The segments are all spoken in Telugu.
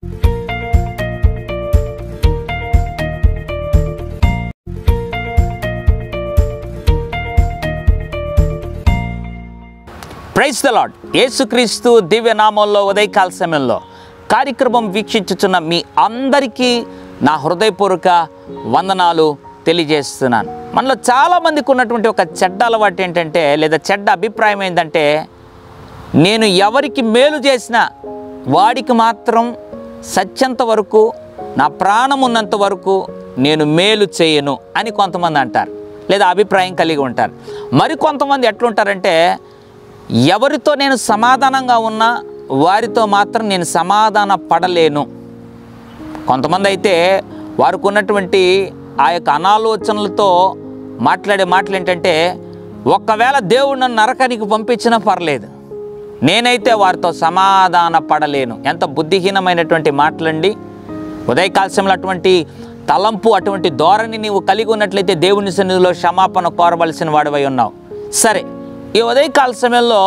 Praise the lord. యేసుక్రీస్తు దివ్య నామంలో ఉదయకాల సమయంలో కార్యక్రమం వీక్షించుచున్న మీ అందరికీ నా హృదయపూర్వక వందనాలు తెలియజేస్తున్నాను. మనలో చాలామందికి ఉన్నటువంటి ఒక చెడ్డ అలవాటు ఏంటంటే, లేదా చెడ్డ అభిప్రాయం ఏంటంటే, నేను ఎవరికి మేలు చేసినా వాడికి మాత్రం సత్యంత వరకు, నా ప్రాణం ఉన్నంత వరకు నేను మేలు చేయను అని కొంతమంది అంటారు, లేదా అభిప్రాయం కలిగి ఉంటారు. మరి కొంతమంది ఎట్లుంటారంటే, ఎవరితో నేను సమాధానంగా ఉన్నా వారితో మాత్రం నేను సమాధాన పడలేను. కొంతమంది అయితే వారికి ఉన్నటువంటి ఆ యొక్క అనాలోచనలతో మాట్లాడే మాటలు ఏంటంటే, ఒకవేళ దేవుడు నన్ను నరకానికి పంపించినా పర్లేదు, నేనైతే వారితో సమాధాన పడలేను. ఎంత బుద్ధిహీనమైనటువంటి మాటలండి. ఉదయకాల్యంలో అటువంటి తలంపు, అటువంటి ధోరణి నీవు కలిగి ఉన్నట్లయితే దేవుని సన్నిధిలో క్షమాపణ కోరవలసిన వాడివై ఉన్నావు. సరే, ఈ ఉదయకాల సమయంలో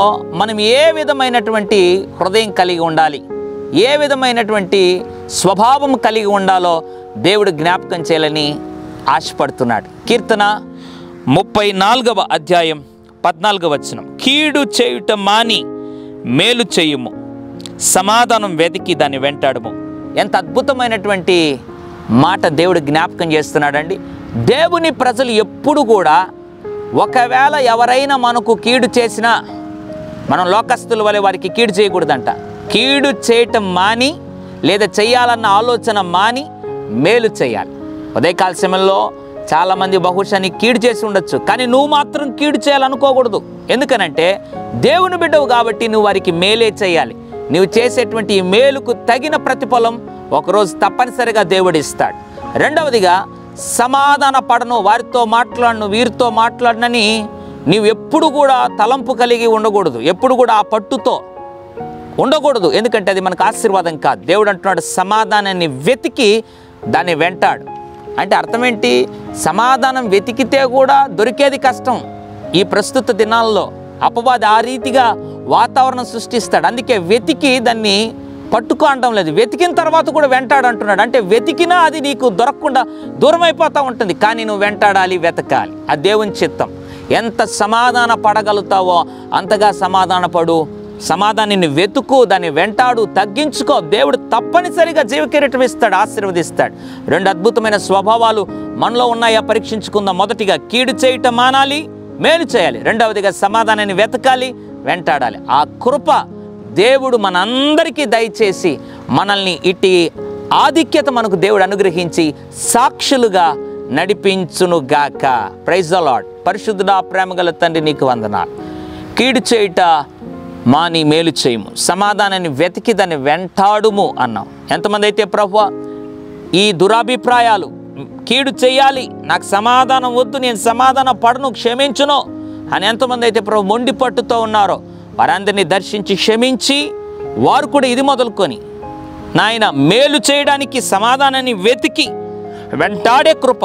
మనం ఏ విధమైనటువంటి హృదయం కలిగి ఉండాలి, ఏ విధమైనటువంటి స్వభావం కలిగి ఉండాలో దేవుడు జ్ఞాపకం చేయాలని ఆశపడుతున్నాడు. కీర్తన 34వ అధ్యాయం 14వ వచనం, కీడు చేయుట మాని మేలు చేయుము, సమాధానం వెతికి దాన్ని వెంటాడుము. ఎంత అద్భుతమైనటువంటి మాట దేవుడు జ్ఞాపకం చేస్తున్నాడండి. దేవుని ప్రజలు ఎప్పుడు కూడా ఒకవేళ ఎవరైనా మనకు కీడు చేసినా మనం లోకస్తుల వలె వారికి కీడు చేయకూడదంట. కీడు చేయటం మాని, లేదా చేయాలన్న ఆలోచన మాని మేలు చేయాలి. ఉదయకాల సమయంలో చాలామంది బహుశా నీకు కీడు చేసి ఉండొచ్చు, కానీ నువ్వు మాత్రం కీడు చేయాలనుకోకూడదు. ఎందుకనంటే దేవుని బిడ్డవు కాబట్టి నువ్వు వారికి మేలే చేయాలి. నువ్వు చేసేటువంటి ఈ మేలుకు తగిన ప్రతిఫలం ఒకరోజు తప్పనిసరిగా దేవుడు ఇస్తాడు. రెండవదిగా, సమాధాన పడను, వారితో మాట్లాడను, వీరితో మాట్లాడనని నీవు ఎప్పుడు కూడా తలంపు కలిగి ఉండకూడదు, ఎప్పుడు కూడా ఆ పట్టుతో ఉండకూడదు. ఎందుకంటే అది మనకు ఆశీర్వాదం కాదు. దేవుడు అంటున్నాడు, సమాధానాన్ని వెతికి దాన్ని వెంటాడు. అంటే అర్థం ఏంటి? సమాధానం వెతికితే కూడా దొరికేది కష్టం. ఈ ప్రస్తుత దినాల్లో అపవాది ఆ రీతిగా వాతావరణం సృష్టిస్తాడు. అందుకే వెతికి దాన్ని పట్టుకో అనడం లేదు, వెతికిన తర్వాత కూడా వెంటాడు అంటున్నాడు. అంటే వెతికినా అది నీకు దొరకకుండా దూరం అయిపోతూ ఉంటుంది, కానీ నువ్వు వెంటాడాలి, వెతకాలి. ఆ దేవుని చిత్తం. ఎంత సమాధాన పడగలుగుతావో అంతగా సమాధాన పడు, సమాధానాన్ని వెతుకు, దాన్ని వెంటాడు, తగ్గించుకో. దేవుడు తప్పనిసరిగా జీవకిరీటం ఇస్తాడు, ఆశీర్వదిస్తాడు. రెండు అద్భుతమైన స్వభావాలు మనలో ఉన్నాయా పరీక్షించుకుందాం. మొదటిగా, కీడు చేయటం మానాలి, మేలు చేయాలి. రెండవదిగా, సమాధానాన్ని వెతకాలి, వెంటాడాలి. ఆ కృప దేవుడు మనందరికీ దయచేసి మనల్ని ఇట్టి ఆధిక్యత మనకు దేవుడు అనుగ్రహించి సాక్షులుగా నడిపించునుగాక. Praise the lord. పరిశుద్ధుడా, ప్రేమగల తండ్రి, నీకు వందనాలు. కీడు చేయుట మాని మేలు చేయుము, సమాధానాన్ని వెతికి దాన్ని వెంటాడుము అన్నాం. ఎంతమంది అయితే ప్రభువా ఈ దురాభిప్రాయాలు, కీడు చేయాలి, నాకు సమాధానం వద్దు, నేను సమాధాన పడను, క్షమించును అని ఎంతమంది అయితే ప్రభు మొండి పట్టుతో ఉన్నారో వారందరినీ దర్శించి క్షమించి, వారు కూడా ఇది మొదలుకొని నాయన మేలు చేయడానికి, సమాధానాన్ని వెతికి వెంటాడే కృప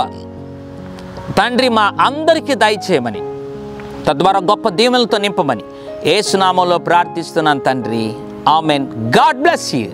తండ్రి మా అందరికీ దయచేయమని, తద్వారా గొప్ప దీవెనలతో నింపమని యేసు నామములో ప్రార్థిస్తున్నాను తండ్రి. ఆమెన్. God bless you.